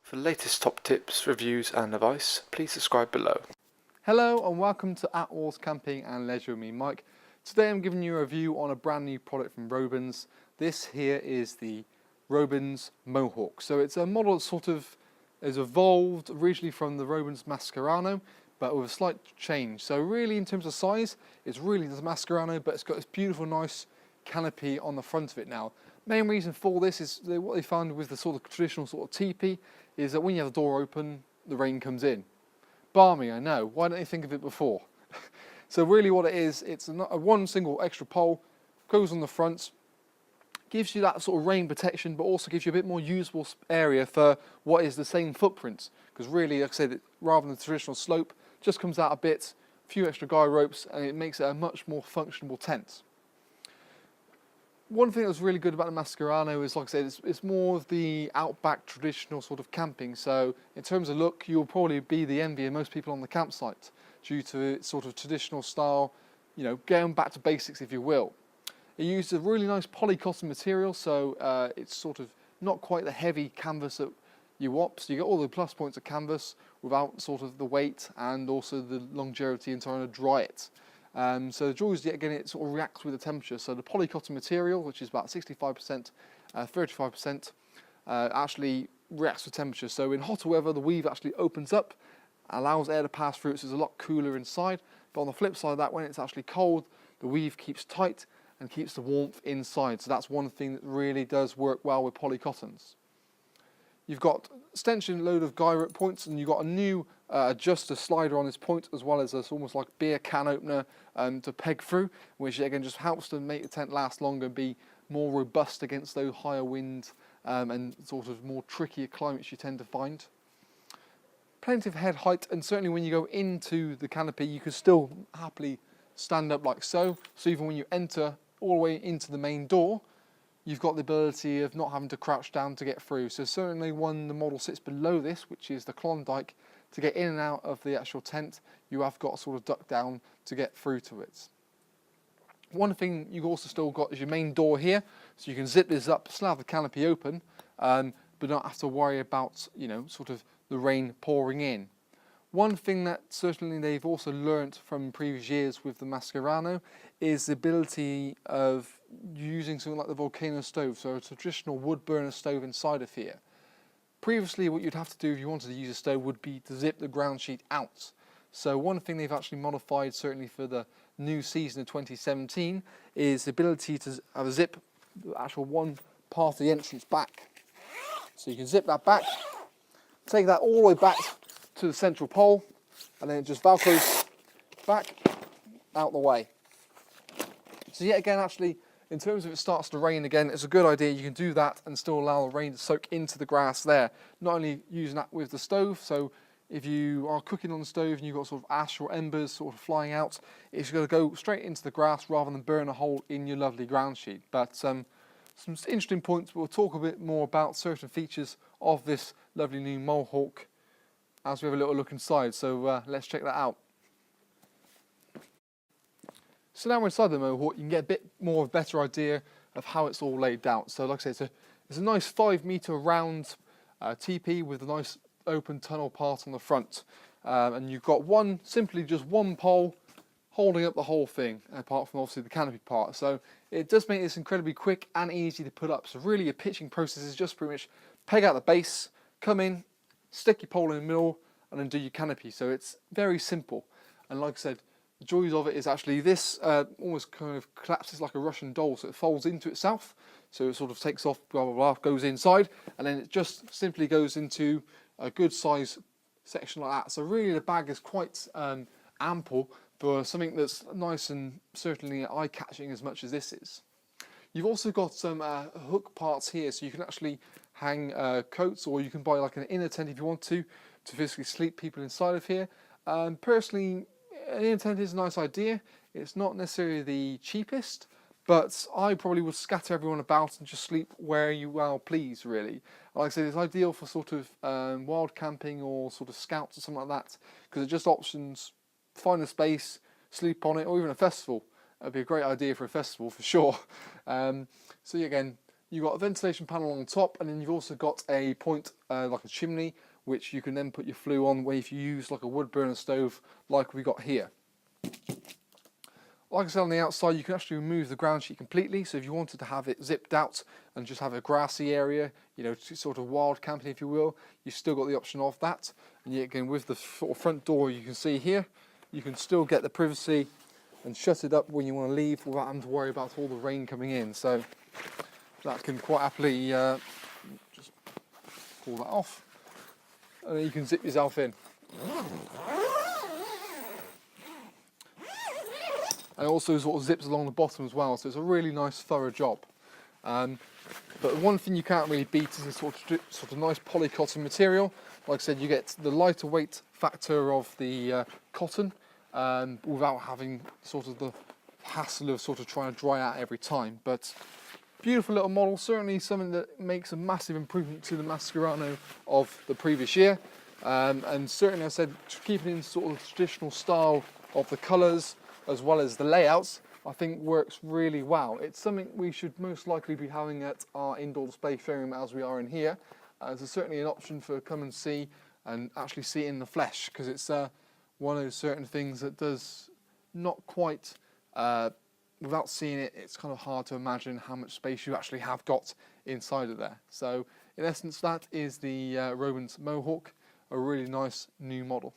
For the latest top tips, reviews and advice, please subscribe below. Hello and welcome to Attwoolls Camping and Leisure with me, Mike. Today I'm giving you a review on a brand new product from Robens. This here is the Robens Mohawk. So it's a model that sort of is evolved originally from the Robens Mascherano, but with a slight change. So really in terms of size, it's really the Mascherano, but it's got this beautiful nice canopy on the front of it now. Main reason for this is what they found with the sort of traditional sort of teepee is that when you have the door open, the rain comes in. Balmy, I know. Why don't you think of it before? So really what it is, it's a one single extra pole, goes on the front, gives you that sort of rain protection, but also gives you a bit more usable area for what is the same footprint. Because really, like I said, rather than the traditional slope, just comes out a bit, a few extra guy ropes, and it makes it a much more functional tent. One thing that was really good about the Mascherano is, like I said, it's more of the outback traditional sort of camping. So in terms of look, you'll probably be the envy of most people on the campsite due to its sort of traditional style, you know, going back to basics if you will. It uses a really nice polycotton material, so it's sort of not quite the heavy canvas that you want. So you get all the plus points of canvas without sort of the weight and also the longevity in trying to dry it. So the joys yet again, it sort of reacts with the temperature. So the polycotton material, which is about 65%, 35%, actually reacts with temperature. So in hotter weather, the weave actually opens up, allows air to pass through, so it's a lot cooler inside. But on the flip side of that, when it's actually cold, the weave keeps tight and keeps the warmth inside. So that's one thing that really does work well with polycottons. You've got extension load of guy rope points, and you've got a new adjuster slider on this point, as well as this almost like beer can opener to peg through, which again just helps to make the tent last longer and be more robust against those higher winds and sort of more trickier climates you tend to find. Plenty of head height, and certainly when you go into the canopy, you can still happily stand up like so. So even when you enter all the way into the main door, you've got the ability of not having to crouch down to get through. So certainly when the model sits below this, which is the Klondike, to get in and out of the actual tent, you have got to sort of duck down to get through to it. One thing you've also still got is your main door here, so you can zip this up, still have the canopy open, but not have to worry about, you know, sort of the rain pouring in. One thing that certainly they've also learnt from previous years with the Mascherano is the ability of using something like the volcano stove, so a traditional wood burner stove inside of here. Previously, what you'd have to do if you wanted to use a stove would be to zip the ground sheet out. So one thing they've actually modified, certainly for the new season of 2017, is the ability to have a zip the actual one part of the entrance back. So you can zip that back, take that all the way back to the central pole, and then it just velcros back out the way. So yet again, actually, in terms of it starts to rain again, it's a good idea. You can do that and still allow the rain to soak into the grass there. Not only using that with the stove, so if you are cooking on the stove and you've got sort of ash or embers sort of flying out, it's going to go straight into the grass rather than burn a hole in your lovely ground sheet. But some interesting points. We'll talk a bit more about certain features of this lovely new Mohawk as we have a little look inside. So let's check that out. So now we're inside the Mohawk, you can get a bit more of a better idea of how it's all laid out. So like I said, it's a nice 5 metre round teepee with a nice open tunnel part on the front. And you've got simply just one pole holding up the whole thing, apart from obviously the canopy part. So it does make this incredibly quick and easy to put up. So really your pitching process is just pretty much peg out the base, come in, stick your pole in the middle, and then do your canopy. So it's very simple. And like I said, the joys of it is actually this almost kind of collapses like a Russian doll, so it folds into itself. So it sort of takes off, blah, blah, blah, goes inside, and then it just simply goes into a good size section like that. So really the bag is quite ample for something that's nice and certainly eye-catching as much as this is. You've also got some hook parts here, so you can actually hang coats, or you can buy like an inner tent if you want to physically sleep people inside of here. Personally, an inner tent is a nice idea. It's not necessarily the cheapest, but I probably would scatter everyone about and just sleep where you well please, really. Like I said, it's ideal for sort of wild camping or sort of scouts or something like that, because it just options, find a space, sleep on it, or even a festival. That'd be a great idea for a festival for sure. So again, You've got a ventilation panel on top, and then you've also got a point like a chimney, which you can then put your flue on, where if you use like a wood burner stove like we got here. Like I said, on the outside you can actually remove the ground sheet completely, so if you wanted to have it zipped out and just have a grassy area, you know, sort of wild camping if you will, you've still got the option of that. And yet again, with the sort of front door you can see here, you can still get the privacy and shut it up when you want to leave without having to worry about all the rain coming in. So that can quite happily just pull that off, and then you can zip yourself in. And it also sort of zips along the bottom as well, so it's a really nice thorough job. But one thing you can't really beat is a sort of nice polycotton material. Like I said, you get the lighter weight factor of the cotton without having sort of the hassle of sort of trying to dry out every time. But beautiful little model, certainly something that makes a massive improvement to the Mascherano of the previous year. And certainly, I said, keeping in sort of the traditional style of the colours as well as the layouts, I think works really well. It's something we should most likely be having at our indoor display showroom as we are in here. It's certainly an option for come and see and actually see it in the flesh, because it's one of those certain things that does not quite, without seeing it, it's kind of hard to imagine how much space you actually have got inside of there. So in essence, that is the Robens Mohawk, a really nice new model.